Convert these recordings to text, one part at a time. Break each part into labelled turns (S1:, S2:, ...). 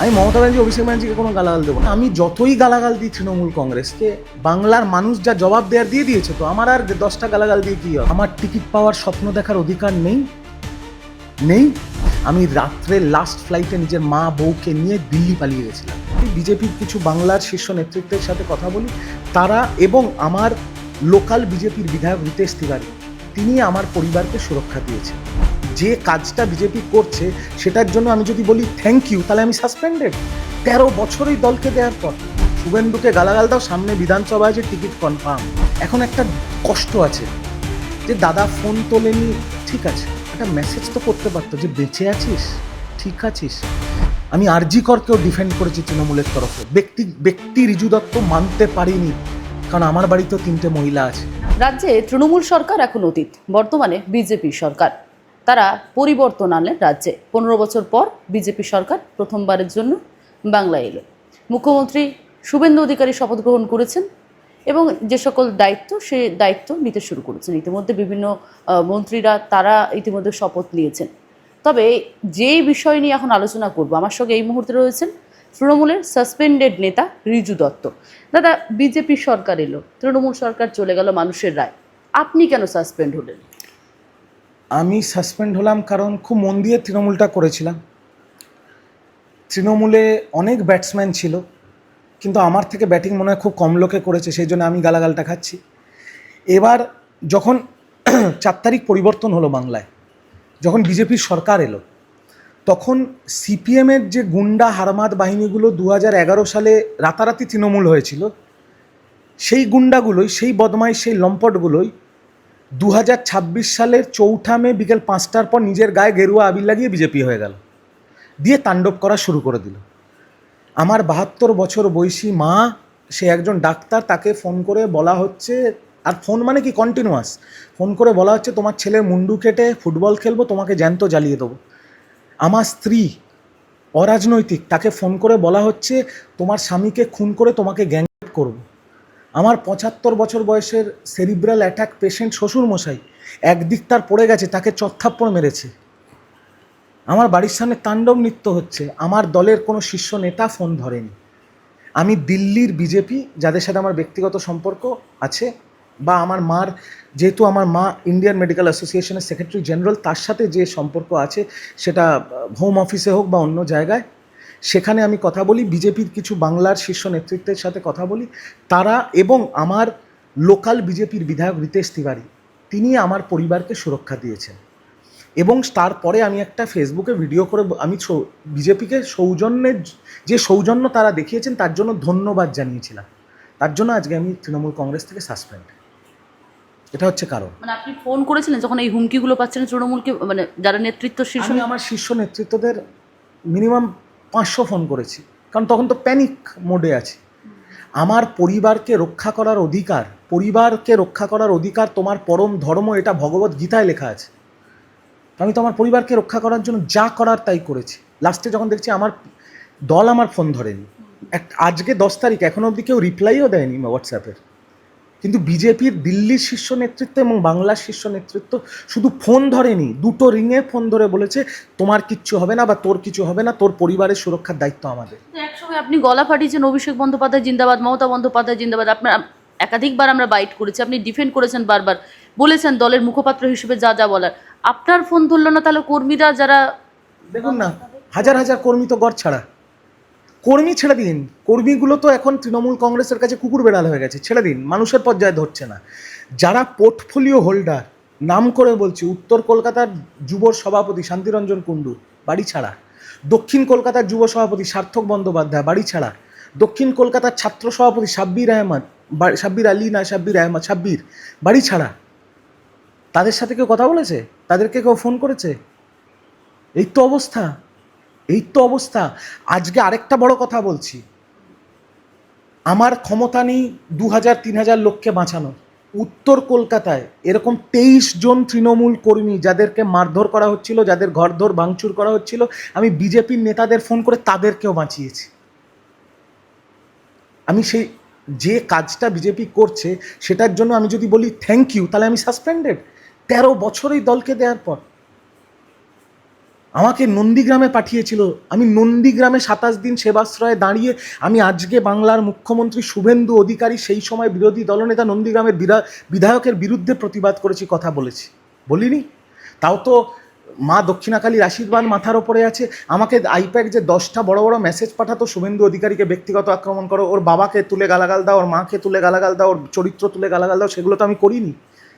S1: আমি মমতা ব্যানার্জি অভিষেক ব্যানার্জিকে কোনো গালাগাল দেবো না। আমি যতই গালাগাল দিই তৃণমূল কংগ্রেসকে, বাংলার মানুষ যা জবাব দেওয়ার দিয়ে দিয়েছে, তো আমার আর 10টা গালাগাল দিয়ে কি হবে? আমার টিকিট পাওয়ার স্বপ্ন দেখার অধিকার নেই। আমি রাত্রে লাস্ট ফ্লাইটে নিজের মা বউকে নিয়ে দিল্লি পালিয়ে গেছিলাম। বিজেপির কিছু বাংলার শীর্ষ নেতৃত্বের সাথে কথা বলি, তারা এবং আমার লোকাল বিজেপির বিধায়ক রিতেশ তিওয়ারি, তিনি আমার পরিবারকে সুরক্ষা দিয়েছেন। যে কাজটা বিজেপি করছে সেটার জন্য আমি যদি বলি থ্যাংক ইউ, তাহলে আমি সাসপেন্ডেড 13 বছর এই দলকে দেওয়ার পর। শুভেন্দুকে গালাগাল দাও, সামনে বিধানসভায় যে টিকিট কনফার্ম। এখন একটা কষ্ট আছে যে দাদা ফোন তোলেনি, ঠিক আছে, একটা মেসেজ তো করতে পারতো যে বেঁচে আছিস, ঠিক আছিস। আমি আরজি করকেও ডিফেন্ড করেছি তৃণমূলের তরফে। ব্যক্তি রিজু দত্ত মানতে পারিনি, কারণ আমার বাড়িতেও 3টে মহিলা আছে।
S2: রাজ্যে তৃণমূল সরকার এখন অতীত, বর্তমানে বিজেপি সরকার। তারা পরিবর্তন আনলেন রাজ্যে। 15 বছর পর বিজেপি সরকার প্রথমবারের জন্য বাংলায় এলো। মুখ্যমন্ত্রী শুভেন্দু অধিকারী শপথ গ্রহণ করেছেন এবং যে সকল দায়িত্ব, সে দায়িত্ব নিতে শুরু করেছেন। ইতিমধ্যে বিভিন্ন মন্ত্রীরা তারা ইতিমধ্যে শপথ নিয়েছেন। তবে যেই বিষয় নিয়ে এখন আলোচনা করব, আমার সঙ্গে এই মুহূর্তে রয়েছেন তৃণমূলের সাসপেন্ডেড নেতা রিজু দত্ত। দাদা, বিজেপি সরকার এলো, তৃণমূল সরকার চলে গেল মানুষের রায়, আপনি কেন সাসপেন্ড হলেন?
S1: আমি সাসপেন্ড হলাম কারণ খুব মন দিয়ে তৃণমূলটা করেছিলাম। তৃণমূলে অনেক ব্যাটসম্যান ছিল, কিন্তু আমার থেকে ব্যাটিং মনে হয় খুব কম লোকে করেছে, সেই জন্য আমি গালাগালটা খাচ্ছি। এবার যখন 4 তারিখ পরিবর্তন হলো বাংলায়, যখন বিজেপির সরকার এলো, তখন সিপিএমের যে গুন্ডা হারমাদ বাহিনীগুলো 2011 সালে রাতারাতি তৃণমূল হয়েছিল, সেই গুন্ডাগুলোই, সেই বদমাইশ, সেই লম্পটগুলোই 2026 সালের 4 মে বিকেল 5টার পর নিজের গায়ে গেরুয়া আবির লাগিয়ে বিজেপি হয়ে গেল, দিয়ে তাণ্ডব করা শুরু করে দিল। আমার 72 বছর বয়সী মা, সে একজন ডাক্তার, তাকে ফোন করে বলা হচ্ছে, আর ফোন মানে কি কন্টিনিউয়াস, ফোন করে বলা হচ্ছে তোমার ছেলের মুন্ডু কেটে ফুটবল খেলবো, তোমাকে জ্যান্ত জ্বালিয়ে দেবো। আমার স্ত্রী অরাজনৈতিক, তাকে ফোন করে বলা হচ্ছে তোমার স্বামীকে খুন করে তোমাকে গ্যাংরেপ করব। আমার 75 বছর বয়সের সেরিব্রাল অ্যাটাক পেশেন্ট শ্বশুরমশাই, একদিক তার পড়ে গেছে, তাকে চত্থাপ্পড় মেরেছে। আমার বাড়ির সামনে তাণ্ডব নৃত্য হচ্ছে, আমার দলের কোনো শীর্ষ নেতা ফোন ধরেনি। আমি দিল্লির বিজেপি, যাদের সাথে আমার ব্যক্তিগত সম্পর্ক আছে, বা আমার মার, যেহেতু আমার মা ইন্ডিয়ান মেডিকেল অ্যাসোসিয়েশনের সেক্রেটারি জেনারেল, তার সাথে যে সম্পর্ক আছে, সেটা হোম অফিসে হোক বা অন্য জায়গায়, সেখানে আমি কথা বলি। বিজেপির কিছু বাংলার শীর্ষ নেতৃত্বের সাথে কথা বলি, তারা এবং আমার লোকাল বিজেপির বিধায়ক রিতেশ তিওয়ারি, তিনি আমার পরিবারকে সুরক্ষা দিয়েছেন। এবং তারপরে আমি একটা ফেসবুকে ভিডিও করে আমি বিজেপিকে সৌজন্যের, যে সৌজন্য তারা দেখিয়েছেন তার জন্য ধন্যবাদ জানিয়েছিলাম। তার জন্য আজকে আমি তৃণমূল কংগ্রেস থেকে সাসপেন্ড। এটা হচ্ছে কারণ।
S2: মানে আপনি ফোন করেছিলেন যখন এই হুমকিগুলো পাচ্ছেন তৃণমূলকে, মানে যারা নেতৃত্ব শীর্ষ?
S1: আমি আমার শীর্ষ নেতৃত্বদের মিনিমাম 500 ফোন করেছি, কারণ তখন তো প্যানিক মোডে আছি। আমার পরিবারকে রক্ষা করার অধিকার তোমার পরম ধর্ম, এটা ভগবত গীতায় লেখা আছে। আমি তো আমার পরিবারকে রক্ষা করার জন্য যা করার তাই করেছি। লাস্টে যখন দেখছি আমার দল আমার ফোন ধরেনি, আজকে 10 তারিখ এখনও অবধি কেউ রিপ্লাইও দেয়নি হোয়াটসঅ্যাপের, কিন্তু বিজেপির দিল্লির শীর্ষ নেতৃত্ব এবং বাংলার শীর্ষ নেতৃত্ব শুধু ফোন ধরেনি, 2টো রিংয়ে ফোন ধরে বলেছে তোমার কিচ্ছু হবে না, বা তোর কিছু হবে না, তোর পরিবারের সুরক্ষার দায়িত্ব আমাদের।
S2: একসময় আপনি গলা ফাটিয়েছেন অভিষেক বন্দ্যোপাধ্যায় জিন্দাবাদ, মমতা বন্দ্যোপাধ্যায় জিন্দাবাদ। আপনার একাধিকবার আমরা বাইট করেছি, আপনি ডিফেন্ড করেছেন, বারবার বলেছেন দলের মুখপাত্র হিসেবে যা যা বলার। আপনার ফোন ধরল না, তাহলে কর্মীরা যারা,
S1: দেখুন না, হাজার হাজার কর্মী তো গড় ছাড়া। কর্মী ছেড়ে দিন, কর্মীগুলো তো এখন তৃণমূল কংগ্রেসের কাছে কুকুর বেড়াল হয়ে গেছে, ছেড়ে দিন, মানুষের পর্যায়ে ধরছে না। যারা পোর্টফোলিও হোল্ডার, নাম করে বলছি, উত্তর কলকাতার যুব সভাপতি শান্তিরঞ্জন কুণ্ডু বাড়ি ছাড়া, দক্ষিণ কলকাতার যুব সভাপতি সার্থক বন্দ্যোপাধ্যায় বাড়ি ছাড়া, দক্ষিণ কলকাতার ছাত্র সভাপতি সাব্বির বাড়ি ছাড়া। তাদের সাথে কেউ কথা বলেছে? তাদেরকে কেউ ফোন করেছে? এই তো অবস্থা। আজকে আরেকটা বড় কথা বলছি, আমার ক্ষমতা নেই 2000-3000 লোককে বাঁচানো। উত্তর কলকাতায় এরকম 23 জন তৃণমূল কর্মী, যাদেরকে মারধর করা হচ্ছিল, যাদের ঘরদোর ভাঙচুর করা হচ্ছিল, আমি বিজেপির নেতাদের ফোন করে তাদেরকেও বাঁচিয়েছি। আমি সেই যে কাজটা বিজেপি করছে সেটার জন্য আমি যদি বলি থ্যাংক ইউ, তাহলে আমি সাসপেন্ডেড 13 বছর এই দলকে দেওয়ার পর। আমাকে নন্দীগ্রামে পাঠিয়েছিল। আমি নন্দীগ্রামে 27 দিন সেবাশ্রয়ে দাঁড়িয়ে আমি আজকে বাংলার মুখ্যমন্ত্রী শুভেন্দু অধিকারী, সেই সময় বিরোধী দলনেতা, নন্দীগ্রামের বিধায়কের বিরুদ্ধে প্রতিবাদ করেছি, কথা বলেছি, বলিনি? তাও তো মা দক্ষিণাকালীর আশীর্বাদ মাথার ওপরে আছে। আমাকে আইপ্যাক যে 10টা বড় বড় মেসেজ পাঠাতো, শুভেন্দু অধিকারীকে ব্যক্তিগত আক্রমণ করো, ওর বাবাকে তুলে গালাগাল দাও, ওর মাকে তুলে গালাগাল দাও, ওর চরিত্র তুলে গালাগাল দাও, সেগুলো তো আমি করিনি,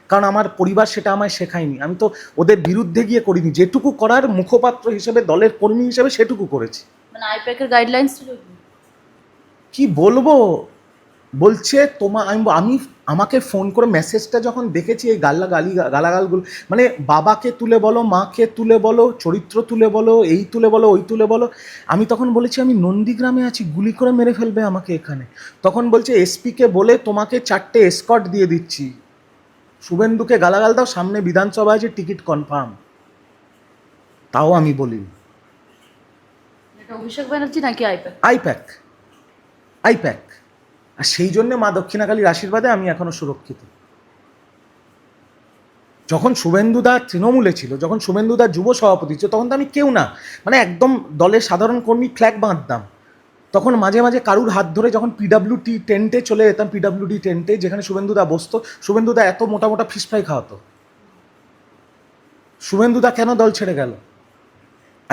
S1: কারণ আমার পরিবার সেটা আমায় শেখায়নি। আমি তো ওদের বিরুদ্ধে গিয়ে করিনি, যেটুকু করার মুখপাত্র হিসেবে, দলের কর্মী হিসেবে সেটুকু করেছি।
S2: মানে আইপ্যাকের গাইডলাইন্স ছিল
S1: কি বলবো, বলছে আমি আমাকে ফোন করে মেসেজটা যখন দেখেছি, এই গালাগালগুলো, মানে বাবাকে তুলে বলো, মাকে তুলে বলো, চরিত্র তুলে বলো, এই তুলে বলো, ওই তুলে বলো। আমি তখন বলেছি আমি নন্দীগ্রামে আছি, গুলি করে মেরে ফেলবে আমাকে এখানে। তখন বলছে এসপিকে বলে তোমাকে 4টে এসকর্ট দিয়ে দিচ্ছি, শুভেন্দুকে গালাগাল দাও, সামনে বিধানসভা আছে, টিকিট কনফার্ম। তাও আমি বলিনি।
S2: এটা অভিষেক ব্যানার্জি নাকি আইপ্যাক?
S1: I-PAC, I-PAC. আর সেই জন্যে মা দক্ষিণাকালীর আশীর্বাদে আমি এখনো সুরক্ষিত। যখন শুভেন্দুদা তৃণমূলে ছিল, যখন শুভেন্দুদা যুব সভাপতি ছিল, তখন তো আমি কেউ না, মানে একদম দলের সাধারণ কর্মী, ফ্ল্যাগ বাঁধতাম। তখন মাঝে মাঝে কারুর হাত ধরে যখন পিডাব্লিউটি টেন্টে চলে যেতাম, পিডাব্লিউডি টেন্টে যেখানে শুভেন্দুদা বসতো, শুভেন্দুদা এত মোটা মোটা ফিশ ফ্রাই খাওয়াতো। শুভেন্দুদা কেন দল ছেড়ে গেল?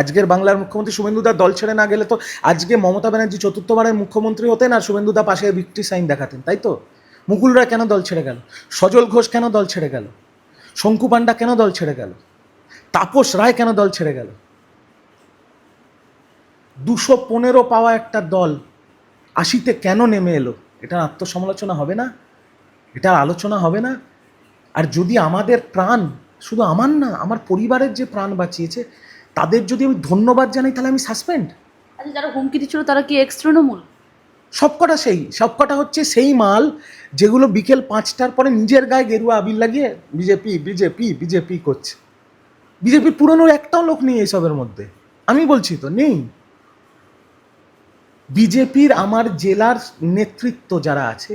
S1: আজকের বাংলার মুখ্যমন্ত্রী শুভেন্দুদা দল ছেড়ে না গেলে তো আজকে মমতা ব্যানার্জি চতুর্থবারের মুখ্যমন্ত্রী হতেন, আর শুভেন্দুদা পাশে ভিক্টরি সাইন দেখাতেন, তাই তো? মুকুল রায় কেন দল ছেড়ে গেল? সজল ঘোষ কেন দল ছেড়ে গেল? শঙ্কু পান্ডা কেন দল ছেড়ে গেল? তাপস রায় কেন দল ছেড়ে গেল? 215 পাওয়া একটা দল 80-তে কেন নেমে এলো? এটা আত্মসমালোচনা হবে না? এটা আলোচনা হবে না? আর যদি আমাদের প্রাণ, শুধু আমার না, আমার পরিবারের যে প্রাণ বাঁচিয়েছে, তাদের যদি আমি ধন্যবাদ জানাই, তাহলে আমি সাসপেন্ড?
S2: আচ্ছা, যারা হুমকি দিচ্ছিল তারা কি এক্স তৃণমূল?
S1: সবকটা হচ্ছে সেই মাল যেগুলো বিকেল 5টার পরে নিজের গায়ে গেরুয়া আবির লাগিয়ে বিজেপি বিজেপি বিজেপি করছে। বিজেপির পুরনো একটাও লোক নেই এসবের মধ্যে, আমি বলছি তো নেই। বিজেপির আমার জেলার নেতৃত্ব যারা আছে,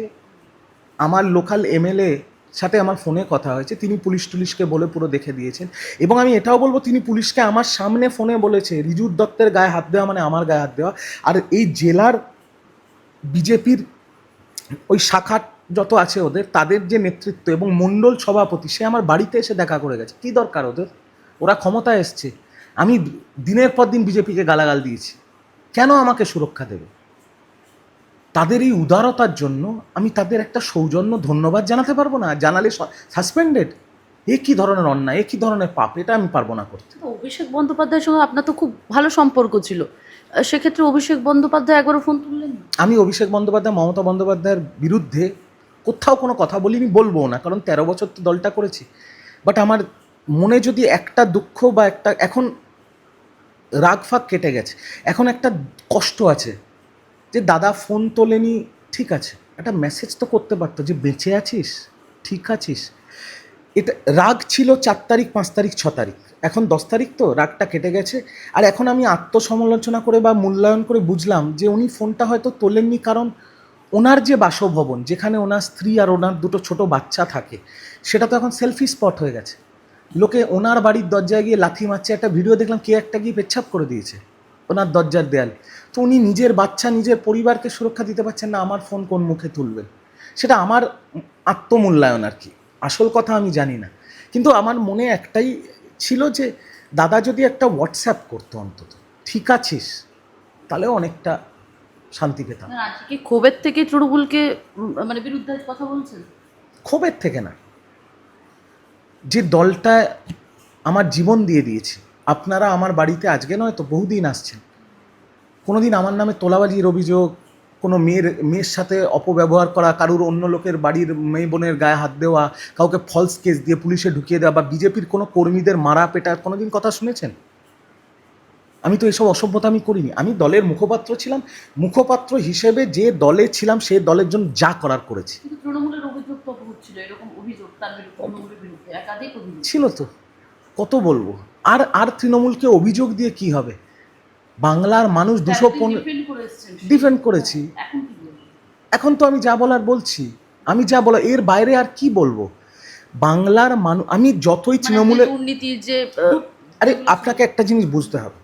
S1: আমার লোকাল এমএলএ সাথে আমার ফোনে কথা হয়েছে, তিনি পুলিশ টুলিশকে বলে পুরো দেখে দিয়েছেন। এবং আমি এটাও বলবো, তিনি পুলিশকে আমার সামনে ফোনে বলেছে রিজুর দত্তের গায়ে হাত দেওয়া মানে আমার গায়ে হাত দেওয়া। আর এই জেলার বিজেপির ওই শাখা যত আছে ওদের, তাদের যে নেতৃত্ব এবং মণ্ডল সভাপতি, সে আমার বাড়িতে এসে দেখা করে গেছে। কী দরকার ওদের? ওরা ক্ষমতায় এসছে, আমি দিনের পর দিন বিজেপিকে গালাগাল দিয়েছি, কেন আমাকে সুরক্ষা দেবে? তাদের এই উদারতার জন্য আমি তাদের একটা সৌজন্য ধন্যবাদ জানাতে পারবো না? জানালে সাসপেন্ডেড? এ কী ধরনের অন্যায়, এ কী ধরনের পাপ? এটা আমি পারবো না করতে।
S2: তো অভিষেক বন্দ্যোপাধ্যায়ের সঙ্গে আপনার তো খুব ভালো সম্পর্ক ছিল, সেক্ষেত্রে অভিষেক বন্দ্যোপাধ্যায় একবারও ফোন তুললেন না?
S1: আমি অভিষেক বন্দ্যোপাধ্যায়, মমতা বন্দ্যোপাধ্যায়ের বিরুদ্ধে কোথাও কোনো কথা বলিনি, বলবো না, কারণ 13 বছর তো দলটা করেছি। বাট আমার মনে যদি একটা দুঃখ বা একটা, এখন রাগ ফাগ কেটে গেছে, এখন একটা কষ্ট আছে যে দাদা ফোন তোলেনি, ঠিক আছে, একটা মেসেজ তো করতে পারতো যে বেঁচে আছিস, ঠিক আছিস। এটা রাগ ছিল 4 তারিখ, 5 তারিখ, 6 তারিখ, এখন 10 তারিখ, তো রাগটা কেটে গেছে। আর এখন আমি আত্মসমালোচনা করে বা মূল্যায়ন করে বুঝলাম যে উনি ফোনটা হয়তো তোলেননি, কারণ ওনার যে বাসভবন, যেখানে ওনার স্ত্রী আর ওনার দুটো ছোট বাচ্চা থাকে, সেটা তো এখন সেলফি স্পট হয়ে গেছে। লোকে ওনার বাড়ির দরজায় গিয়ে লাথি মারছে, একটা ভিডিও দেখলাম, কে একটা গিয়ে পেচ্ছাপ করে দিয়েছে ওনার দরজার দেয়ালে। তো উনি নিজের বাচ্চা, নিজের পরিবারকে সুরক্ষা দিতে পারছেন না, আমার ফোন কোন মুখে তুলবেন? সেটা আমার আত্মমূল্যায়ন আর কি, আসল কথা আমি জানি না। কিন্তু আমার মনে একটাই ছিল যে দাদা যদি একটা হোয়াটসঅ্যাপ করতো অন্তত, ঠিক আছিস, তাহলেও অনেকটা শান্তি পেতাম।
S2: না, আজকে কি ক্ষোভের থেকে তৃণমূলকে মানে বিরুদ্ধে কথা বলছেন?
S1: ক্ষোভের থেকে না, যে দলটা আমার জীবন দিয়ে দিয়েছে। আপনারা আমার বাড়িতে আজকে নয় তো বহুদিন আসছেন, কোনোদিন আমার নামে তোলাবাজির অভিযোগ, কোনো মেয়ের সাথে অপব্যবহার করা, কারুর অন্য লোকের বাড়ির মেয়ে বোনের গায়ে হাত দেওয়া, কাউকে ফলস কেস দিয়ে পুলিশে ঢুকিয়ে দেওয়া, বা বিজেপির কোনো কর্মীদের মারা পেটার কোনোদিন কথা শুনেছেন? আমি তো এসব অসভ্যতা আমি করিনি। আমি দলের মুখপাত্র ছিলাম, মুখপাত্র হিসেবে যে দলে ছিলাম সে দলের জন্য যা করার করেছি।
S2: কিন্তু তৃণমূলের অভিযোগ তো হচ্ছিল, এরকম অভিযোগ তার বিরুদ্ধে, তৃণমূলের বিরুদ্ধে একাধিক অভিযোগ
S1: ছিল তো, কত বলবো? আর আর তৃণমূলকে অভিযোগ দিয়ে কি হবে? বাংলার মানুষ 215 ডিফেন্ড করেছি।
S2: এখন কি বলবো?
S1: এখন তো আমি যা বলার বলছি, আমি যা বলা, এর বাইরে আর কি বলবো? বাংলার মানুষ, আমি যতই তৃণমূলের
S2: দুর্নীতির যে
S1: আরে আপনাকে একটা জিনিস বুঝতে হবে,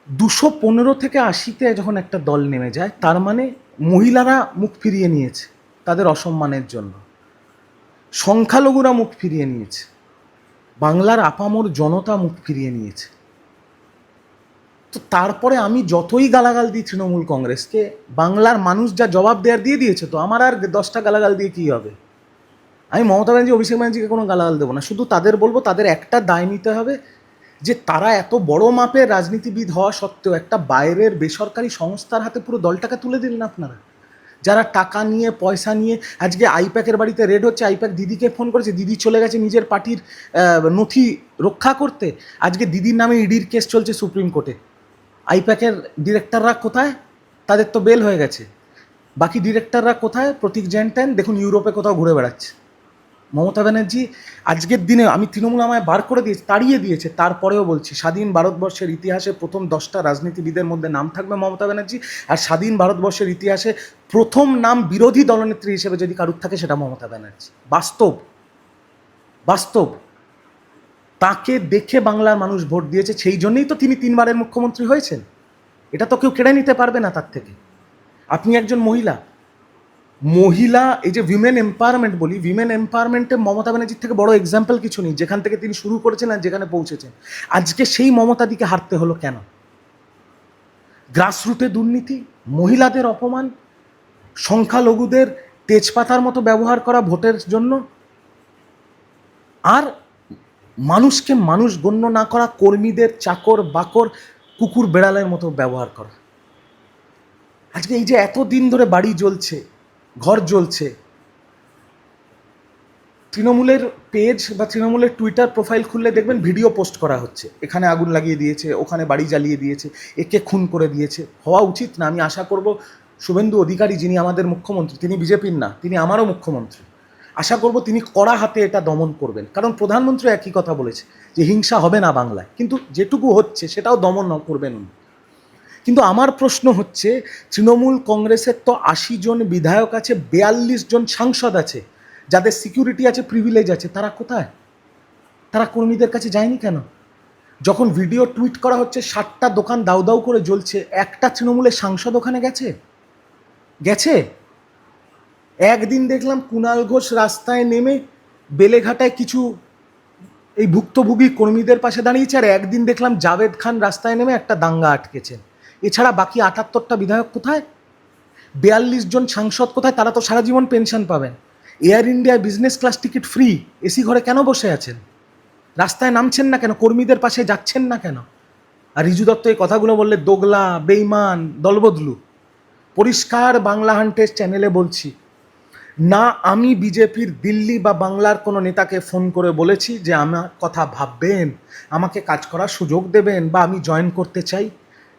S1: 215 থেকে 80-তে যখন একটা দল নেমে যায় তার মানে মহিলারা মুখ ফিরিয়ে নিয়েছে তাদের অসম্মানের জন্য, সংখ্যালঘুরা মুখ ফিরিয়ে নিয়েছে, বাংলার আপামর জনতা মুখ ফিরিয়ে নিয়েছে। তো তারপরে আমি যতই গালাগাল দিই তৃণমূল কংগ্রেসকে, বাংলার মানুষ যা জবাব দেওয়ার দিয়ে দিয়েছে, তো আমার আর 10টা গালাগাল দিয়ে কী হবে? আমি মমতা ব্যানার্জি, অভিষেক ব্যানার্জিকে কোনো গালাগাল দেবো না, শুধু তাদের বলবো তাদের একটা দায় নিতে হবে যে তারা এত বড় মাপের রাজনীতিবিদ হওয়া সত্ত্বেও একটা বাইরের বেসরকারি সংস্থার হাতে পুরো দলটাকে তুলে দিলেন আপনারা, যারা টাকা নিয়ে পয়সা নিয়ে। আজকে আইপ্যাকের বাড়িতে রেড হচ্ছে, আইপ্যাক দিদিকে ফোন করেছে, দিদি চলে গেছে নিজের পার্টির নথি রক্ষা করতে, আজকে দিদির নামে ইডির কেস চলছে সুপ্রিম কোর্টে। আইপ্যাকের ডিরেক্টররা কোথায়? তাদের তো বেল হয়ে গেছে। বাকি ডিরেক্টররা কোথায়? প্রতীক জেনটেন দেখুন ইউরোপে কোথাও ঘুরে বেড়াচ্ছে। মমতা ব্যানার্জি আজকের দিনে, আমি তৃণমূল আমায় বার করে দিয়েছি, তাড়িয়ে দিয়েছে, তারপরেও বলছি স্বাধীন ভারতবর্ষের ইতিহাসে প্রথম 10টা রাজনীতিবিদের মধ্যে নাম থাকবে মমতা ব্যানার্জি, আর স্বাধীন ভারতবর্ষের ইতিহাসে প্রথম নাম বিরোধী দলনেত্রী হিসেবে যদি কারুর থাকে সেটা মমতা ব্যানার্জি। বাস্তব বাস্তব, তাকে দেখে বাংলার মানুষ ভোট দিয়েছে, সেই জন্যই তো তিনি 3বারের মুখ্যমন্ত্রী হয়েছেন। এটা তো কেউ কেড়ে নিতে পারবে না তার থেকে। আপনি একজন মহিলা, এই যে উইমেন এম্পাওয়ারমেন্ট বলি, উইমেন এম্পাওয়ারমেন্টে মমতা ব্যানার্জির থেকে বড় এক্সাম্পল কিছু নেই, যেখান থেকে তিনি শুরু করেছেন আর যেখানে পৌঁছেছেন। আজকে সেই মমতাদিকে হারতে হলো কেন? গ্রাসরুটে দুর্নীতি, মহিলাদের অপমান, সংখ্যালঘুদের তেজপাতার মতো ব্যবহার করা ভোটের জন্য, আর মানুষকে মানুষ গণ্য না করা, কর্মীদের চাকর বাকর কুকুর বেড়ালের মতো ব্যবহার করা। আজকে এই যে এতদিন ধরে বাড়ি জ্বলছে, ঘর জ্বলছে, তৃণমূলের পেজ বা তৃণমূলের টুইটার প্রোফাইল খুললে দেখবেন ভিডিও পোস্ট করা হচ্ছে, এখানে আগুন লাগিয়ে দিয়েছে, ওখানে বাড়ি জ্বালিয়ে দিয়েছে, একে খুন করে দিয়েছে। হওয়া উচিত না। আমি আশা করব শুভেন্দু অধিকারী, যিনি আমাদের মুখ্যমন্ত্রী, তিনি বিজেপির না, তিনি আমারও মুখ্যমন্ত্রী, আশা করব তিনি কড়া হাতে এটা দমন করবেন। কারণ প্রধানমন্ত্রী একই কথা বলেছে যে হিংসা হবে না বাংলায়, কিন্তু যেটুকু হচ্ছে সেটাও দমন করবেন উনি। কিন্তু আমার প্রশ্ন হচ্ছে, তৃণমূল কংগ্রেসের তো 80 জন বিধায়ক আছে, 42 জন সাংসদ আছে, যাদের সিকিউরিটি আছে, প্রিভিলেজ আছে, তারা কোথায়? তারা কর্মীদের কাছে যায়নি কেন? যখন ভিডিও টুইট করা হচ্ছে 60টা দোকান দাউ দাউ করে জ্বলছে, একটা তৃণমূলের সাংসদ ওখানে গেছে? একদিন দেখলাম কুণাল ঘোষ রাস্তায় নেমে বেলেঘাটায় কিছু এই ভুক্তভোগী কর্মীদের পাশে দাঁড়িয়েছে, আর একদিন দেখলাম জাভেদ খান রাস্তায় নেমে একটা দাঙ্গা আটকেছেন। এছাড়া বাকি 78টা বিধায়ক কোথায়? 42 জন সাংসদ কোথায়? তারা তো সারা জীবন পেনশন পাবেন। এয়ার ইন্ডিয়ায় business class ticket free, AC ঘরে কেন বসে আছেন? রাস্তায় নামছেন না কেন? কর্মীদের পাশে যাচ্ছেন না কেন? আর রিজু দত্ত এই কথাগুলো বললে দোগলা, বেইমান, দলবদলু। পরিষ্কার বাংলা হান্টের চ্যানেলে বলছি, না আমি বিজেপির দিল্লি বা বাংলার কোনো নেতাকে ফোন করে বলেছি যে আমার কথা ভাববেন, আমাকে কাজ করার সুযোগ দেবেন বা আমি জয়েন করতে চাই,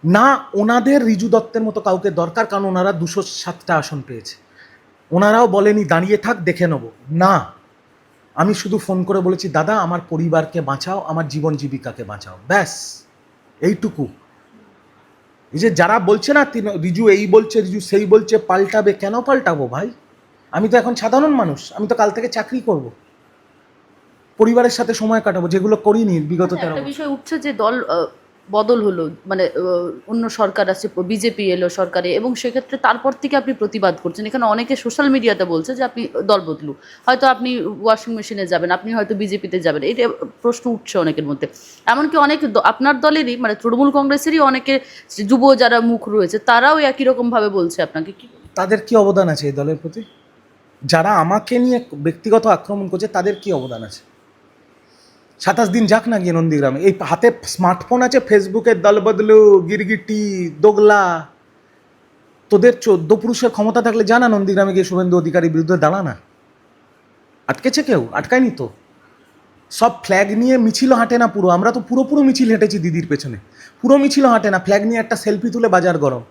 S1: না ওনাদের রিজু দত্তের মতো কাউকে দরকার, কারণ ওনারা 207টা আসন পেয়েছে। ওনারাও বলেনি দাঁড়িয়ে থাক দেখে নেব, না, আমি শুধু ফোন করে বলেছি দাদা আমার পরিবারকে বাঁচাও, আমার জীবন জীবিকাকে বাঁচাও, ব্যাস এইটুকু। এই যে যারা বলছে না রিজু এই বলছে, রিজু সেই বলছে, পাল্টাবে, কেন পাল্টাবো ভাই? আমি তো এখন সাধারণ মানুষ, আমি তো কাল থেকে চাকরি করব, পরিবারের সাথে সময় কাটাবো, যেগুলো করিনি বিগত 13
S2: একটা
S1: বছর।
S2: বিষয় উঠছে যে দল বদল হলো, মানে অন্য সরকার আছে, বিজেপি এলো সরকারে, এবং সেক্ষেত্রে তারপর থেকে আপনি প্রতিবাদ করছেন। এখানে অনেকে সোশ্যাল মিডিয়াতে বলছে যে আপনি দল বদলু, হয়তো আপনি ওয়াশিং মেশিনে যাবেন, আপনি হয়তো বিজেপিতে যাবেন, এটা প্রশ্ন উঠছে অনেকের মধ্যে। এমনকি অনেক আপনার দলেরই, মানে তৃণমূল কংগ্রেসেরই অনেকে যুব যারা মুখ রয়েছে, তারাও একই রকমভাবে বলছে আপনাকে। কি
S1: তাদের কি অবদান আছে এই দলের প্রতি? যারা আমাকে নিয়ে ব্যক্তিগত আক্রমণ করছে তাদের কি অবদান আছে? 27 দিন যাক না গিয়ে নন্দীগ্রামে, এই হাতে স্মার্টফোন আছে, ফেসবুকে দল বদলু, গিরগিটি, দোগলা, তোদের 14 পুরুষের ক্ষমতা থাকলে জানা নন্দীগ্রামে গিয়ে শুভেন্দু অধিকারীর বিরুদ্ধে দাঁড়া না। আটকেছে কেউ? আটকায়নি তো। সব ফ্ল্যাগ নিয়ে মিছিল হাঁটে না পুরো, আমরা তো পুরো মিছিল হেঁটেছি দিদির পেছনে, পুরো মিছিল হাঁটে না, ফ্ল্যাগ নিয়ে একটা সেলফি তুলে বাজার গরম।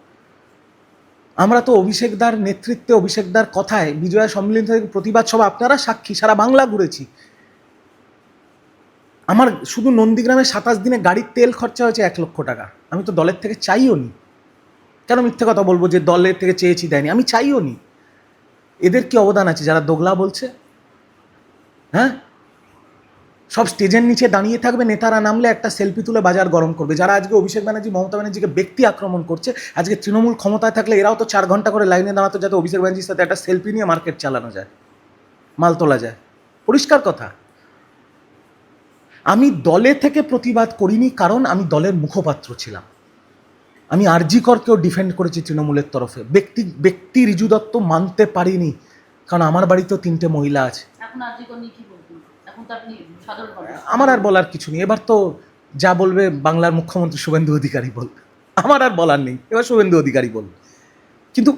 S1: আমরা তো অভিষেকদার নেতৃত্বে, অভিষেকদার কথায় বিজয়া সম্মিলিত প্রতিবাদ সভা, আপনারা সাক্ষী, সারা বাংলা ঘুরেছি। আমার শুধু নন্দীগ্রামে 27 দিনে গাড়ির তেল খরচা হয়েছে 1 লক্ষ টাকা। আমি তো দলের থেকে চাইও নি, কেন মিথ্যে কথা বলবো যে দলের থেকে চেয়েছি দেয়নি? আমি চাইও নি। এদের কি অবদান আছে যারা দোগলা বলছে? হ্যাঁ, সব স্টেজের নিচে দাঁড়িয়ে থাকবে, নেতারা নামলে একটা সেলফি তুলে বাজার গরম করবে। যারা আজকে অভিষেক ব্যানার্জি মমতা ব্যানার্জিকে ব্যক্তি আক্রমণ করছে, আজকে তৃণমূল ক্ষমতায় থাকলে এরাও তো 4 ঘন্টা করে লাইনে দাঁড়াতো যাতে অভিষেক ব্যানার্জির সাথে একটা সেলফি নিয়ে মার্কেট চালানো যায়, মাল তোলা যায়। পরিষ্কার কথা। আমি দলে থেকে প্রতিবাদ করিনি, কারণ আমি দলের মুখপাত্র ছিলাম। আমি আরজি করকেও ডিফেন্ড করেছি তৃণমূলের তরফে। ব্যক্তি রিজু দত্ত মানতে পারিনি, কারণ আমার বাড়িতেও 3টে মহিলা আছে।
S2: এখন আরজিকর নিয়ে কি বলবেন? এখন তো আপনি সাধারণ মানুষ।
S1: আমার আর বলার কিছু নেই। এবার তো যা বলবে বাংলার মুখ্যমন্ত্রী শুভেন্দু অধিকারী বলবে, আমার আর বলার নেই। এবার শুভেন্দু অধিকারী বলবে। কিন্তু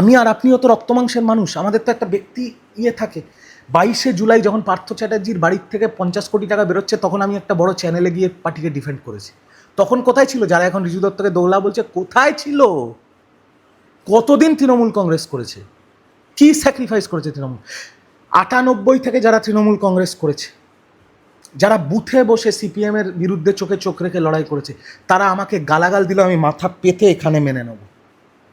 S1: আমি আর আপনিও তো রক্তমাংসের মানুষ, আমাদের তো একটা ব্যক্তি থাকে। 22শে জুলাই যখন পার্থ চ্যাটার্জির বাড়ির থেকে 50 কোটি টাকা বেরোচ্ছে, তখন আমি একটা বড় চ্যানেলে গিয়ে পার্টিকে ডিফেন্ড করেছি। তখন কোথায় ছিল যারা এখন রিজু দত্তকে দৌলা বলছে? কোথায় ছিল? কতদিন তৃণমূল কংগ্রেস করেছে? কি স্যাক্রিফাইস করেছে তৃণমূল? 98 থেকে যারা তৃণমূল কংগ্রেস করেছে, যারা বুথে বসে সিপিএমের বিরুদ্ধে চোখে চোখ রেখে লড়াই করেছে, তারা আমাকে গালাগাল দিল, আমি মাথা পেতে এখানে মেনে নেব,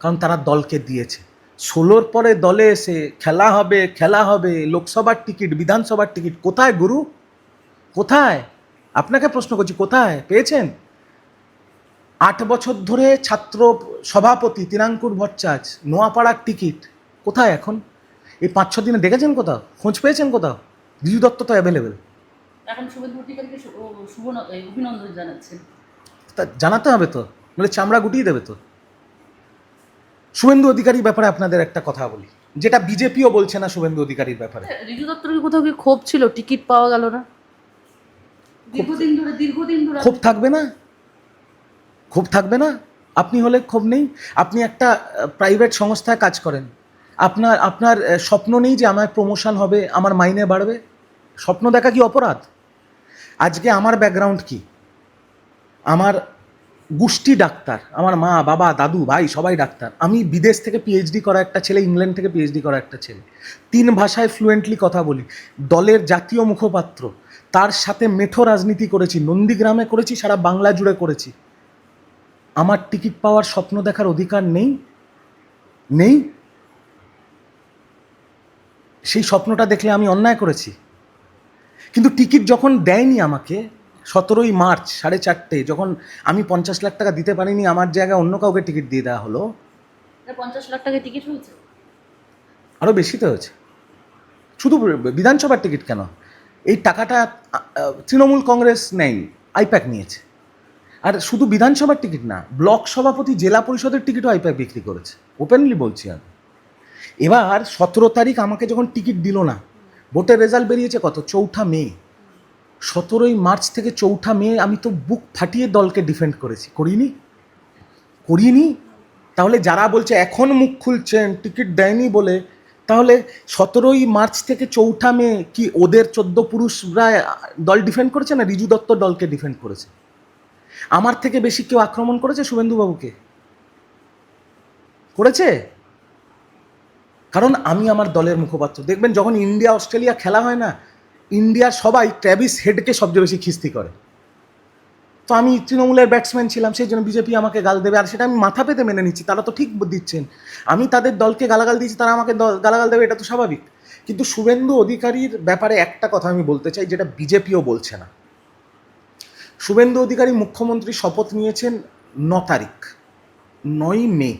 S1: কারণ তারা দলকে দিয়েছে। 16-র পরে দলে এসে খেলা হবে লোকসভার টিকিট, বিধানসভার টিকিট। কোথায় গুরু? কোথায়? আপনাকে প্রশ্ন করছি, কোথায় পেয়েছেন? 8 বছর ধরে ছাত্র সভাপতি তিনাঙ্কুর ভট্টাচার্য, নোয়াপাড়ার টিকিট কোথায় এখন? এই 5-6 দিনে দেখেছেন কোথাও? খোঁজ পেয়েছেন কোথাও? রিজু দত্ত তো অ্যাভেলেবেল।
S2: এখন শুভেন্দু অধিকারীকে অভিনন্দন জানাচ্ছেন।
S1: তা জানাতে হবে তো, বলে চামড়া গুটিয়ে দেবে তো। শুভেন্দু অধিকারীর ব্যাপারে আপনাদের একটা কথা বলি, যেটা বিজেপিও বলছে না শুভেন্দু অধিকারীর ব্যাপারে।
S2: রিজু দত্তর কি কোথাও কি ক্ষোভ ছিল? টিকিট পাওয়া গেল না, দীর্ঘদিন ধরে
S1: ক্ষোভ থাকবে না? ক্ষোভ থাকবে না? আপনি হলে ক্ষোভ নেই? আপনি একটা প্রাইভেট সংস্থায় কাজ করেন, আপনার স্বপ্ন নেই যে আমার প্রমোশন হবে, আমার মাইনে বাড়বে? স্বপ্ন দেখা কি অপরাধ? আজকে আমার ব্যাকগ্রাউন্ড কি? আমার গোষ্ঠী ডাক্তার, আমার মা বাবা দাদু ভাই সবাই ডাক্তার। আমি বিদেশ থেকে পিএইচডি করা একটা ছেলে, ইংল্যান্ড থেকে পিএইচডি করা একটা ছেলে, 3 ভাষায় ফ্লুয়েন্টলি কথা বলি, দলের জাতীয় মুখপাত্র, তার সাথে মেঠো রাজনীতি করেছি, নন্দীগ্রামে করেছি, সারা বাংলা জুড়ে করেছি। আমার টিকিট পাওয়ার স্বপ্ন দেখার অধিকার নেই? নেই? সেই স্বপ্নটা দেখলে আমি অন্যায় করেছি। কিন্তু টিকিট যখন দেয়নি আমাকে, 17ই মার্চ 4:30, যখন আমি 50 লাখ টাকা দিতে পারিনি, আমার জায়গায় অন্য কাউকে টিকিট দিয়ে দেওয়া হলো।
S2: 50 লাখ টাকা টিকিট হয়েছে?
S1: আরও বেশি তো হয়েছে। শুধু বিধানসভার টিকিট কেন, এই টাকাটা তৃণমূল কংগ্রেস নেয়নি, আইপ্যাক নিয়েছে। আর শুধু বিধানসভার টিকিট না, ব্লক সভাপতি, জেলা পরিষদের টিকিটও আইপ্যাক বিক্রি করেছে, ওপেনলি বলছি আমি। এবার 17 তারিখ আমাকে যখন টিকিট দিল না, ভোটের রেজাল্ট বেরিয়েছে কত? 4 মে। 17ই মার্চ থেকে 4 মে আমি তো বুক ফাটিয়ে দলকে ডিফেন্ড করেছি, করিনি? তাহলে যারা বলছে এখন মুখ খুলছেন টিকিট দেয়নি বলে, তাহলে 17ই মার্চ থেকে 4 মে কি ওদের 14 পুরুষরা দল ডিফেন্ড করেছে, না রিজু দত্ত দলকে ডিফেন্ড করেছে? আমার থেকে বেশি কেউ আক্রমণ করেছে শুভেন্দুবাবুকে? করেছে? কারণ আমি আমার দলের মুখপাত্র। দেখবেন যখন ইন্ডিয়া অস্ট্রেলিয়া খেলা হয় না, ইন্ডিয়ার সবাই ট্র্যাভিস হেডকে সবচেয়ে বেশি খিস্তি করে। তো আমি তৃণমূলের ব্যাটসম্যান ছিলাম, সেই জন্য বিজেপি আমাকে গাল দেবে, আর সেটা আমি মাথা পেতে মেনে নিচ্ছি। তারা তো ঠিক দিচ্ছেন, আমি তাদের দলকে গালাগাল দিয়েছি, তারা আমাকে গালাগাল দেবে, এটা তো স্বাভাবিক। কিন্তু শুভেন্দু অধিকারীর ব্যাপারে একটা কথা আমি বলতে চাই, যেটা বিজেপিও বলছে না। শুভেন্দু অধিকারী মুখ্যমন্ত্রী শপথ নিয়েছেন 9 তারিখ, 9ই মে।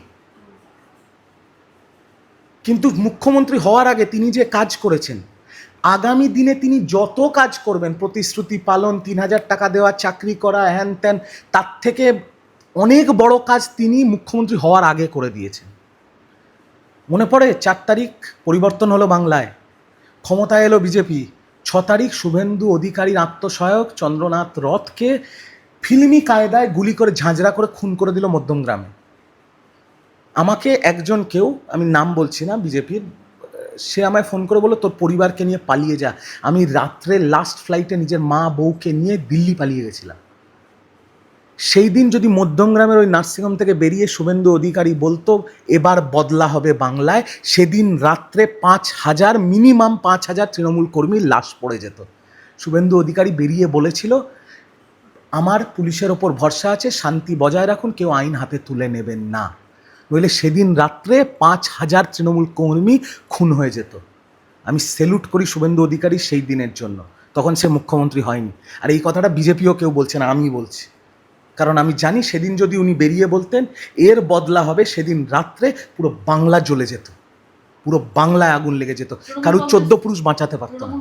S1: কিন্তু মুখ্যমন্ত্রী হওয়ার আগে তিনি যে কাজ করেছেন, আগামী দিনে তিনি যত কাজ করবেন, প্রতিশ্রুতি পালন, 3000 টাকা দেওয়া, চাকরি করা, হ্যান ত্যান, তার থেকে অনেক বড় কাজ তিনি মুখ্যমন্ত্রী হওয়ার আগে করে দিয়েছেন। মনে পড়ে 4 তারিখ পরিবর্তন হলো বাংলায়, ক্ষমতায় এলো বিজেপি। 6 তারিখ শুভেন্দু অধিকারীর আত্মসহায়ক চন্দ্রনাথ রথকে ফিল্মি কায়দায় গুলি করে ঝাঁঝরা করে খুন করে দিল মধ্যমগ্রামে। আমাকে একজন কেউ, আমি নাম বলছি না, বিজেপির, সে আমায় ফোন করে বলল তোর পরিবারকে নিয়ে পালিয়ে যা। আমি রাত্রে লাস্ট ফ্লাইটে নিজের মা বউকে নিয়ে দিল্লি পালিয়ে গেছিলাম। সেই দিন যদি মধ্যমগ্রামের ওই নার্সিংহোম থেকে বেরিয়ে শুভেন্দু অধিকারী বলতো এবার বদলা হবে বাংলায়, সেদিন রাত্রে 5000, মিনিমাম 5000 তৃণমূল কর্মীর লাশ পড়ে যেত। শুভেন্দু অধিকারী বেরিয়ে বলেছিল আমার পুলিশের ওপর ভরসা আছে, শান্তি বজায় রাখুন, কেউ আইন হাতে তুলে নেবেন না, নইলে সেদিন রাত্রে 5000 তৃণমূল কর্মী খুন হয়ে যেত। আমি স্যালুট করি শুভেন্দু অধিকারী সেই দিনের জন্য। তখন সে মুখ্যমন্ত্রী হয়নি। আর এই কথাটা বিজেপিও কেউ বলছে না, আমি বলছি। কারণ আমি জানি সেদিন যদি উনি বেরিয়ে বলতেন এর বদলা হবে, সেদিন রাত্রে পুরো বাংলা জ্বলে যেত, পুরো বাংলায় আগুন লেগে যেত, কারুর 14 পুরুষ বাঁচাতে পারতো না।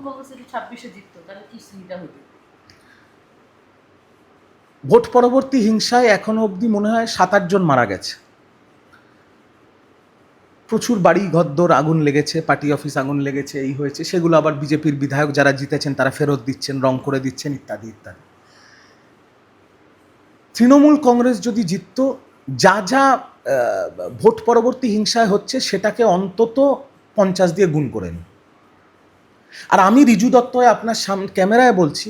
S1: ভোট পরবর্তী হিংসায় এখনো অবধি মনে হয় 7-8 জন মারা গেছে। প্রচুর বাড়ি ঘরদোর আগুন লেগেছে, পার্টি অফিস আগুন লেগেছে, এই হয়েছে, সেগুলো আবার বিজেপির বিধায়ক যারা জিতেছেন তারা ফেরত দিচ্ছেন, রং করে দিচ্ছেন, ইত্যাদি ইত্যাদি। তৃণমূল কংগ্রেস যদি জিতত, যা যা ভোট পরবর্তী হিংসায় হচ্ছে সেটাকে অন্তত 50 দিয়ে গুণ করে নিন। আর আমি রিজু দত্ত আপনার সামনে ক্যামেরায় বলছি,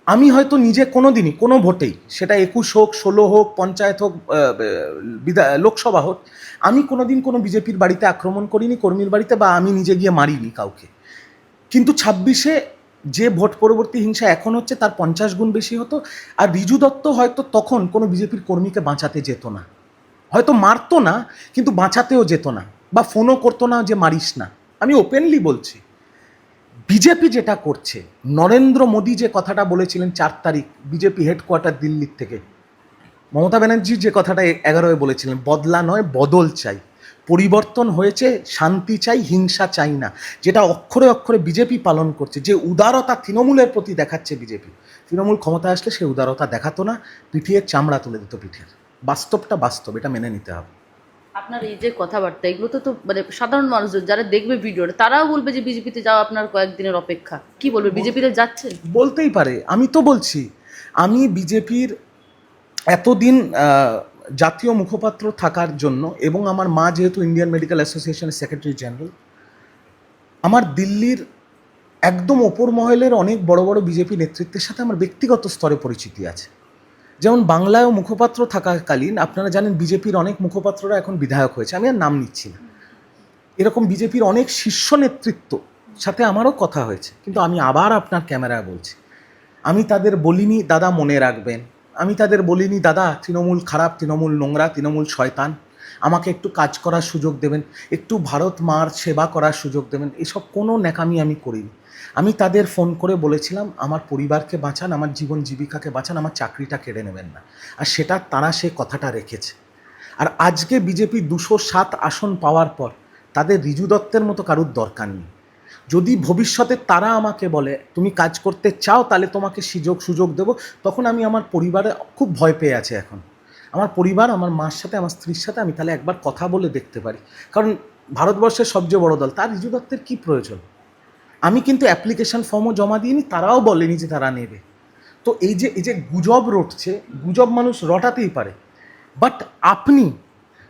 S1: আমি হয়তো নিজে কোনো দিনই কোনো ভোটেই, সেটা 21 হোক, 16 হোক, পঞ্চায়েত হোক, লোকসভা হোক, আমি কোনোদিন কোনো বিজেপির বাড়িতে আক্রমণ করিনি, কর্মীর বাড়িতে, বা আমি নিজে গিয়ে মারিনি কাউকে। কিন্তু 26-এ যে ভোট পরবর্তী হিংসা এখন হচ্ছে তার 50 গুণ বেশি হতো। আর রিজু দত্ত হয়তো তখন কোনো বিজেপির কর্মীকে বাঁচাতে যেত না, হয়তো মারতো না কিন্তু বাঁচাতেও যেত না, বা ফোনও করতো না যে মারিস না। আমি ওপেনলি বলছি, বিজেপি যেটা করছে, নরেন্দ্র মোদী যে কথাটা বলেছিলেন 4 তারিখ বিজেপি হেডকোয়ার্টার দিল্লির থেকে, মমতা ব্যানার্জি যে কথাটা 11-এ বলেছিলেন, বদলা নয় বদল চাই, পরিবর্তন হয়েছে, শান্তি চাই, হিংসা চাই না, যেটা অক্ষরে অক্ষরে বিজেপি পালন করছে, যে উদারতা তৃণমূলের প্রতি দেখাচ্ছে বিজেপি, তৃণমূল ক্ষমতায় আসলে সে উদারতা দেখাতো না, পিঠিয়ে চামড়া তুলে দিত পিঠের। বাস্তবটা বাস্তব, এটা মেনে নিতে হবে।
S2: আপনার এই যে কথাবার্তা, এগুলো তো মানে সাধারণ মানুষজন যারা দেখবে ভিডিওটা তারাও বলবে যে বিজেপিতে যাওয়া আপনার কয়েকদিনের অপেক্ষা। কি বলবে, বিজেপিতে যাচ্ছেন?
S1: বলতেই পারে, আমি তো বলছি, আমি বিজেপির এতদিন জাতীয় মুখপাত্র থাকার জন্য, এবং আমার মা যেহেতু ইন্ডিয়ান মেডিকেল অ্যাসোসিয়েশনের সেক্রেটারি জেনারেল, আমার দিল্লির একদম ওপর মহলের অনেক বড় বড় বিজেপি নেতৃত্বের সাথে আমার ব্যক্তিগত স্তরে পরিচিতি আছে। যেমন বাংলায়ও মুখপাত্র থাকাকালীন আপনারা জানেন বিজেপির অনেক মুখপাত্ররা এখন বিধায়ক হয়েছে, আমি আর নাম নিচ্ছি না। এরকম বিজেপির অনেক শীর্ষ নেতৃত্ব সাথে আমারও কথা হয়েছে। কিন্তু আমি আবার আপনার ক্যামেরায় বলছি, আমি তাদের বলিনি দাদা মনে রাখবেন, আমি তাদের বলিনি দাদা তৃণমূল খারাপ, তৃণমূল নোংরা, তৃণমূল শয়তান, আমাকে একটু কাজ করার সুযোগ দেবেন, একটু ভারত মার সেবা করার সুযোগ দেবেন, এসব কোনো ন্যাকামি আমি করিনি। আমি তাদের ফোন করে বলেছিলাম আমার পরিবারকে বাঁচান, আমার জীবন জীবিকাকে বাঁচান, আমার চাকরিটা কেড়ে নেবেন না। আর সেটা তারা সে কথাটা রেখেছে। আর আজকে বিজেপি 207 আসন পাওয়ার পর তাদের রিজু দত্তের মতো কারুর দরকার নেই। যদি ভবিষ্যতে তারা আমাকে বলে তুমি কাজ করতে চাও তাহলে তোমাকে সুযোগ দেবো, তখন আমি আমার পরিবারে খুব ভয় পেয়ে আছে এখন। আমার পরিবার, আমার মার সাথে, আমার স্ত্রীর সাথে আমি তাহলে একবার কথা বলে দেখতে পারি, কারণ ভারতবর্ষের সবচেয়ে বড় দল, তার রিজু দত্তের কী প্রয়োজন? আমি কিন্তু অ্যাপ্লিকেশন ফর্মও জমা দিইনি, তারাও বলেনি যে তারা নেবে। তো এই যে গুজব রটছে, গুজব মানুষ রটাতেই পারে, বাট আপনি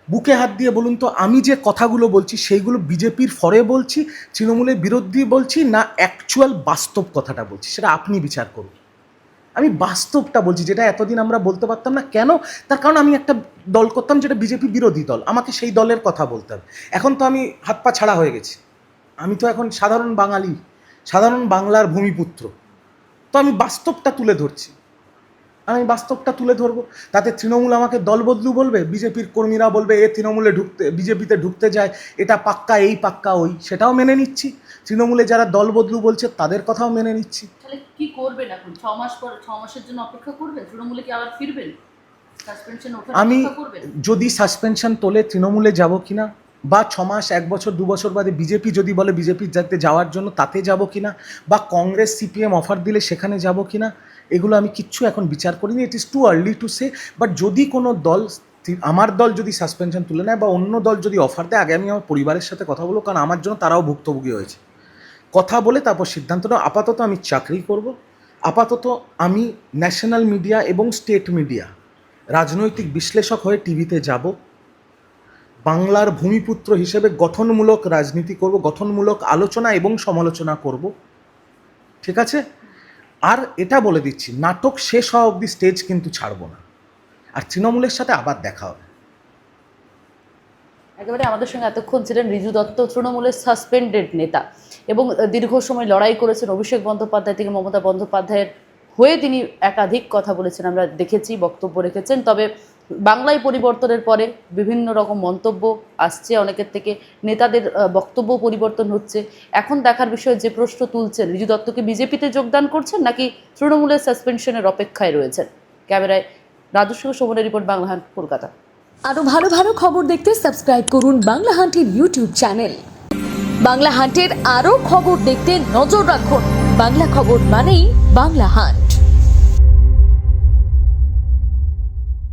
S1: বুকে হাত দিয়ে বলুন তো, আমি যে কথাগুলো বলছি সেইগুলো বিজেপির ফরে বলছি, তৃণমূলের বিরোধী বলছি, না অ্যাকচুয়াল বাস্তব কথাটা বলছি, সেটা আপনি বিচার করুন। আমি বাস্তবটা বলছি, যেটা এতদিন আমরা বলতে পারতাম না। কেন? তার কারণ আমি একটা দল করতাম যেটা বিজেপি বিরোধী দল, আমাকে সেই দলের কথা বলতে হবে। এখন তো আমি হাত পা ছাড়া হয়ে গেছি, আমি তো এখন সাধারণ বাঙালি, সাধারণ বাংলার ভূমিপুত্র। তো আমি বাস্তবটা তুলে ধরছি, আমি বাস্তবটা তুলে ধরবো। তাতে তৃণমূল আমাকে দল বদলু বলবে, বিজেপির কর্মীরা বলবে এ তৃণমূলে বিজেপিতে ঢুকতে যায়, এটা পাক্কা এই পাক্কা ওই, সেটাও মেনে নিচ্ছি। তৃণমূলে যারা দল বদলু বলছে তাদের কথাও মেনে নিচ্ছি।
S2: তাহলে কি করবেন এখন? 6 মাস পর, 6 মাসের জন্য অপেক্ষা করবেন? তৃণমূলে কি আবার ফিরবেন? সাসপেনশন ওঠার
S1: আমি
S2: অপেক্ষা করবেন?
S1: যদি সাসপেনশন তোলে তৃণমূলে যাব কিনা, বা 6 মাস 1 বছর 2 বছর বাদে বিজেপি যদি বলে বিজেপির যাতে যাওয়ার জন্য তাতে যাব কিনা, বা কংগ্রেস সিপিএম অফার দিলে সেখানে যাব কিনা, এগুলো আমি কিচ্ছু এখন বিচার করিনি। It is too early to say. But যদি কোনো দল, আমার দল যদি সাসপেনশন তুলে নেয় বা অন্য দল যদি অফার দেয়, আগে আমি আমার পরিবারের সাথে কথা বলবো, কারণ আমার জন্য তারাও ভুক্তভোগী হয়েছে। কথা বলে তারপর সিদ্ধান্ত নেব। আপাতত আমি চাকরি করব, আপাতত আমি ন্যাশনাল মিডিয়া এবং স্টেট মিডিয়া রাজনৈতিক বিশ্লেষক হয়ে টিভিতে যাব, বাংলার ভূমিপুত্র হিসেবে গঠনমূলক রাজনীতি করব, গঠনমূলক আলোচনা এবং সমালোচনা করব, ঠিক আছে? আর এটা বলে দিচ্ছি, নাটক শেষ হওয়া অবধি স্টেজ কিন্তু ছাড়বো না। আর তৃণমূলের সাথে আবার দেখা হবে।
S2: একেবারে আমাদের সঙ্গে এতক্ষণ ছিলেন রিজু দত্ত, তৃণমূলের সাসপেন্ডেড নেতা, এবং দীর্ঘ সময় লড়াই করেছেন অভিষেক বন্দ্যোপাধ্যায় থেকে মমতা বন্দ্যোপাধ্যায়ের হয়ে। তিনি একাধিক কথা বলেছেন, আমরা দেখেছি, বক্তব্য রেখেছেন। তবে বাংলায় পরিবর্তনের পরে বিভিন্ন রকম মন্তব্য আসছে অনেকের থেকে, নেতাদের বক্তব্য পরিবর্তন হচ্ছে। এখন দেখার বিষয়, যে প্রশ্ন তুলছেন, ঋজু দত্তকে বিজেপিতে যোগদান করছেন নাকি তৃণমূলের সাসপেনশনের অপেক্ষায় রয়েছেন? ক্যামেরায় রাজস্ব সুমনের রিপোর্ট, বাংলা হান্ট, কলকাতা।
S3: আরো ভালো ভালো খবর দেখতে সাবস্ক্রাইব করুন বাংলা হান্টের ইউটিউব চ্যানেল। বাংলা হান্টের আরো খবর দেখতে নজর রাখুন। বাংলা খবর মানেই বাংলা হান্ট।